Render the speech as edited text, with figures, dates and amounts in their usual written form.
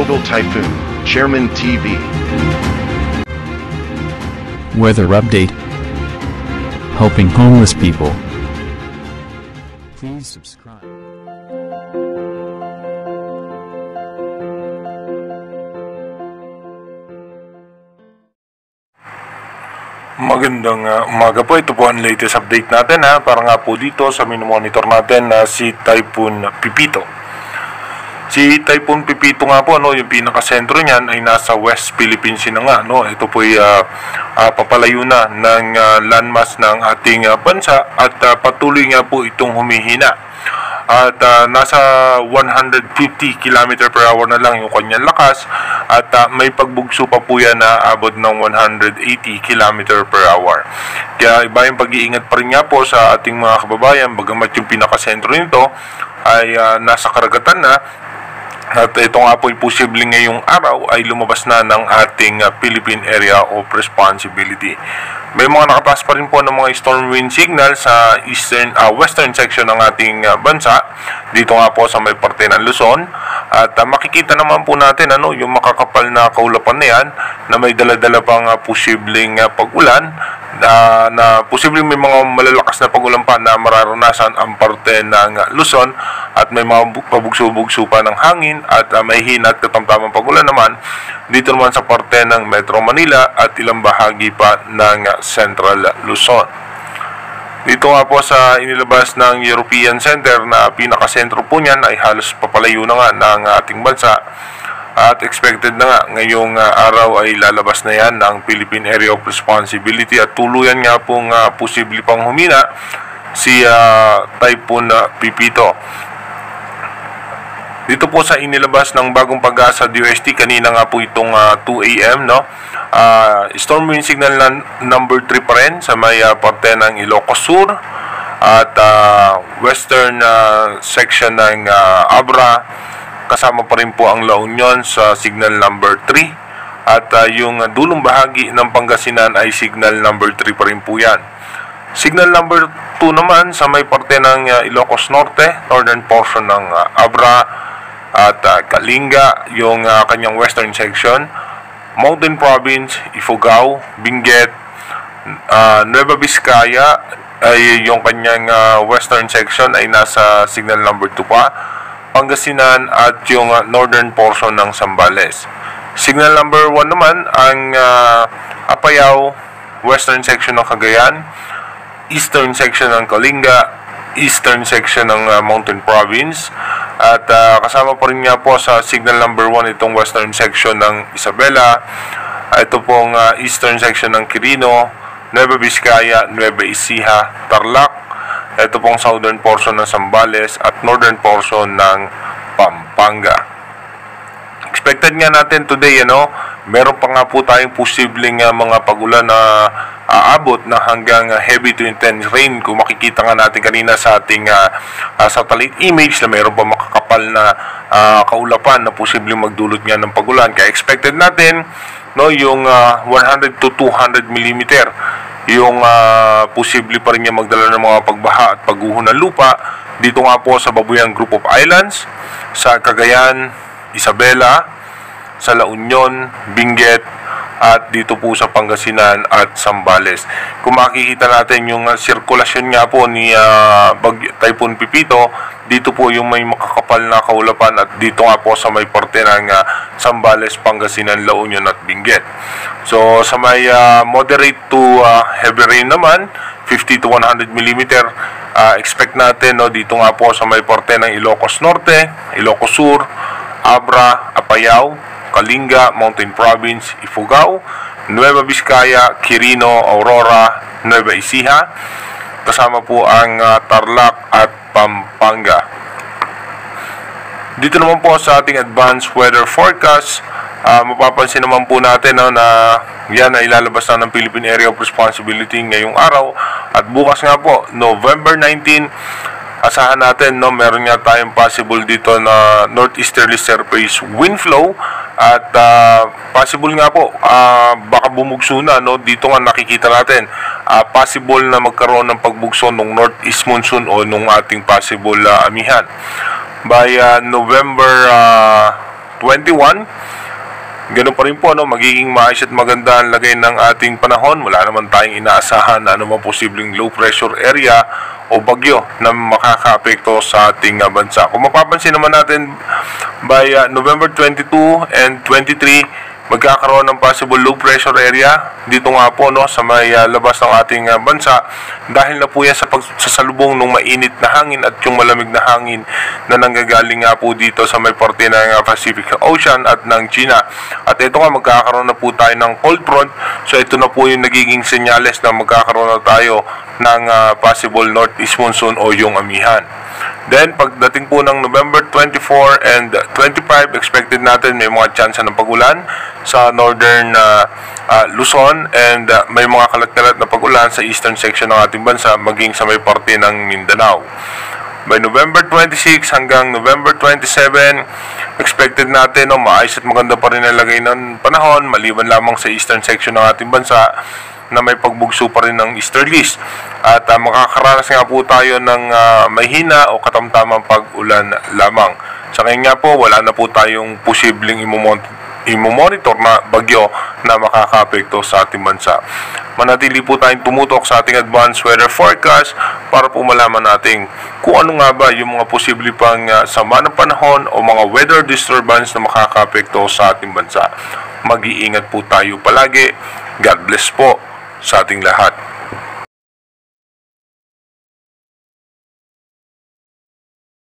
Global Typhoon, Chairman TV. Weather update. Helping homeless people. Please subscribe. Magandang umaga po. Ito po ang latest update natin para nga po dito sa monitor natin na si Typhoon Pipito. Si Typhoon Pipito nga po, yung pinakasentro niyan ay nasa West Philippines na nga. Ito po ay papalayo na ng landmass ng ating bansa at patuloy nga po itong humihina. At nasa 150 km per hour na lang yung kanyang lakas at may pagbugso pa po yan na abot ng 180 km per hour. Kaya iba yung pag-iingat pa rin nga po sa ating mga kababayan, bagamat yung pinakasentro nito ay nasa karagatan na. At ito nga po ay posibleng ngayong araw ay lumabas na ng ating Philippine Area of Responsibility. May mga nakataas pa rin po ng mga storm wind signal sa western section ng ating bansa. Dito nga po sa may parte ng Luzon. At makikita naman po natin yung makakapal na kaulapan na yan na may daladala pang posibleng pag-ulan. Na posibleng may mga malalakas na pag-ulan pa na mararanasan ang parte ng Luzon at may mga pabugso-bugso pa ng hangin at may hina at katamtamang pag-ulan naman dito naman sa parte ng Metro Manila at ilang bahagi pa ng Central Luzon. Dito nga po sa inilabas ng European Center na pinakasentro po niyan ay halos papalayo na nga ng ating bansa. At expected na nga ngayong araw ay lalabas na yan ng Philippine Area of Responsibility at tuluyan nga pong posible pang humina si Typhoon Pipito. Dito po sa inilabas ng bagong pag-asa DOST kanina nga po itong 2 AM storm wind signal na number 3 pa rin sa may parte ng Ilocos Sur at western section ng Abra. Kasama pa rin po ang La Union sa signal number 3 at yung dulong bahagi ng Pangasinan ay signal number 3 pa rin po yan. Signal number 2 naman sa may parte ng Ilocos Norte, northern portion ng Abra at Kalinga, yung kanyang western section, Mountain Province, Ifugao, Benguet, Nueva Vizcaya ay yung kanyang western section ay nasa signal number 2 pa. Pangasinan at yung northern portion ng Zambales. Signal number 1 naman ang Apayao, western section ng Cagayan, eastern section ng Kalinga, eastern section ng Mountain Province at kasama pa rin nga po sa signal number 1 itong western section ng Isabela, ito pong eastern section ng Quirino, Nueva Vizcaya, Nueva Ecija, Tarlac, ito pong southern portion ng Zambales at northern portion ng Pampanga. Expected nga natin today, meron pa nga po tayong posibleng mga pag-ulan na aabot na hanggang heavy to intense rain. Kung makikita nga natin kanina sa ating satellite image na meron pa makakapal na kaulapan na posibleng magdulot nga ng pag-ulan. Kaya expected natin yung 100 to 200 millimeter yung posible pa rin niya magdala ng mga pagbaha at pagguho ng lupa dito nga po sa Babuyang Group of Islands, sa Cagayan, Isabela, sa La Union, Benguet at dito po sa Pangasinan at Zambales. Kung makikita natin yung sirkulasyon nga po ni Typhoon Pipito, dito po yung may makakapal na kaulapan at dito nga po sa may parte ng Zambales, Pangasinan, La Union at Benguet. So sa may moderate to heavy rain naman, 50 to 100 mm, expect natin dito nga po sa may parte ng Ilocos Norte, Ilocos Sur, Abra, Apayao, Kalinga, Mountain Province, Ifugao, Nueva Vizcaya, Quirino, Aurora, Nueva Ecija, kasama po ang Tarlac at Pampanga. Dito naman po sa ating advanced weather forecast, mapapansin naman po natin na yan ay ilalabas na ng Philippine Area of Responsibility ngayong araw at bukas nga po, November 19, asahan natin meron nga tayong possible dito na northeasterly surface wind flow at possible nga po baka bumugso na dito nga nakikita natin possible na magkaroon ng pagbugso ng northeast monsoon o nung ating possible amihan by November 21. Ganun pa rin po, magiging maayos at maganda ang lagay ng ating panahon. Wala naman tayong inaasahan na anumang posibleng low pressure area o bagyo na makakaapekto sa ating bansa. Kung mapapansin naman natin, by November 22 and 23, magkakaroon ng possible low pressure area dito nga po sa may labas ng ating bansa, dahil na po yan sa pagsasalubong ng mainit na hangin at yung malamig na hangin na nanggagaling nga po dito sa may parte ng Pacific Ocean at ng China. At ito nga, magkakaroon na po tayo ng cold front, so ito na po yung nagiging senyales na magkakaroon na tayo ng possible northeast monsoon o yung amihan. Then, pagdating po ng November 24 and 25, expected natin may mga chance ng pag-ulan sa northern Luzon, and may mga kalat-kalat na pag-ulan sa eastern section ng ating bansa, maging sa may parte ng Mindanao. By November 26 hanggang November 27, expected natin maayos at maganda pa rin ang lagay ng panahon, maliban lamang sa eastern section ng ating bansa na may pagbugso pa rin ng easterlies. At makakaranas nga po tayo ng mahina o katamtamang pag-ulan lamang. Sa ngayon nga po, wala na po tayong posibleng imomonitor na bagyo na makakaapekto sa ating bansa. Manatili po tayong tumutok sa ating advanced weather forecast para po malaman natin kung ano nga ba yung mga posible pang sama ng panahon o mga weather disturbance na makakaapekto sa ating bansa. Mag-iingat po tayo palagi. God bless po sa ating lahat.